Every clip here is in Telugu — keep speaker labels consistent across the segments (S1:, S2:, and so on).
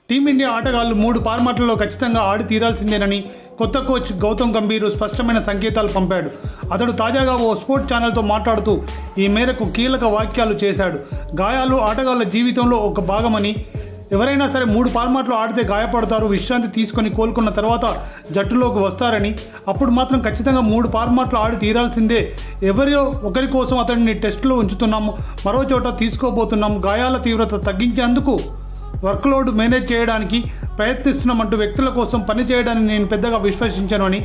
S1: టీమిండియా ఆటగాళ్లు 3 ఫార్మాట్లలో ఖచ్చితంగా ఆడి తీరాల్సిందేనని కొత్త కోచ్ గౌతమ్ గంభీర్ స్పష్టమైన సంకేతాలు పంపాడు. అతడు తాజాగా ఓ స్పోర్ట్స్ ఛానల్తో మాట్లాడుతూ ఈ మేరకు కీలక వ్యాఖ్యలు చేశాడు. గాయాలు ఆటగాళ్ల జీవితంలో ఒక భాగమని, ఎవరైనా సరే 3 ఫార్మాట్లు ఆడితే గాయపడతారు, విశ్రాంతి తీసుకొని కోలుకున్న తర్వాత జట్టులోకి వస్తారని, అప్పుడు మాత్రం ఖచ్చితంగా 3 ఫార్మాట్లు ఆడి తీరాల్సిందే. ఎవరో ఒకరి కోసం అతడిని టెస్టులో ఉంచుతున్నాము, మరో చోట తీసుకోబోతున్నాము. గాయాల తీవ్రత తగ్గించేందుకు వర్క్లోడ్ మేనేజ్ చేయడానికి ప్రయత్నిస్తున్నామంటూ వ్యక్తుల కోసం పనిచేయడాన్ని నేను పెద్దగా విశ్వసించను అని.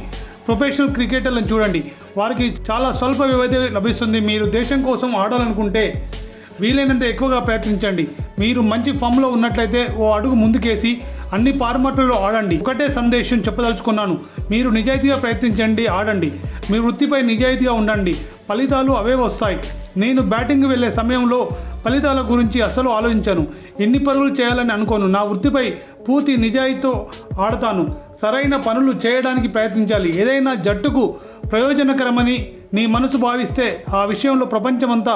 S1: ప్రొఫెషనల్ క్రికెటర్లను చూడండి, వారికి చాలా స్వల్ప వ్యవధి లభిస్తుంది. మీరు దేశం కోసం ఆడాలనుకుంటే వీలైనంత ఎక్కువగా ప్రయత్నించండి. మీరు మంచి ఫామ్లో ఉన్నట్లయితే ఓ అడుగు ముందుకేసి అన్ని ఫార్మాట్లలో ఆడండి. ఒకటే సందేశం చెప్పదలుచుకున్నాను, మీరు నిజాయితీగా ప్రయత్నించండి, ఆడండి. మీ వృత్తిపై నిజాయితీగా ఉండండి, ఫలితాలు అవే వస్తాయి. నేను బ్యాటింగ్ వెళ్ళే సమయంలో ఫలితాల గురించి అసలు ఆలోచించను. ఎన్ని పరుగులు చేయాలని అనుకోను. నా వృత్తిపై పూర్తి నిజాయితీతో ఆడతాను. సరైన పనులు చేయడానికి ప్రయత్నించాలి. ఏదైనా జట్టుకు ప్రయోజనకరమని నీ మనసు భావిస్తే ఆ విషయంలో ప్రపంచమంతా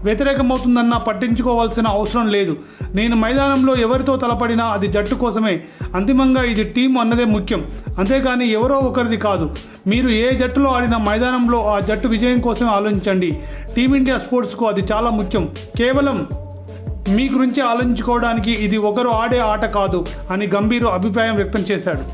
S1: వ్యతిరేకమవుతుందన్నా పట్టించుకోవాల్సిన అవసరం లేదు. నేను మైదానంలో ఎవరితో తలపడినా అది జట్టు కోసమే. అంతిమంగా ఇది టీం అన్నదే ముఖ్యం, అంతేకాని ఎవరో ఒకరిది కాదు. మీరు ఏ జట్టులో ఆడినా మైదానంలో ఆ జట్టు విజయం కోసమే ఆలోచించండి. టీమిండియా స్పోర్ట్స్కు అది చాలా ముఖ్యం. కేవలం మీ గురించి ఆలోచించుకోవడానికి ఇది ఒకరు ఆడే ఆట కాదు అని గంభీర్ అభిప్రాయం వ్యక్తం చేశాడు.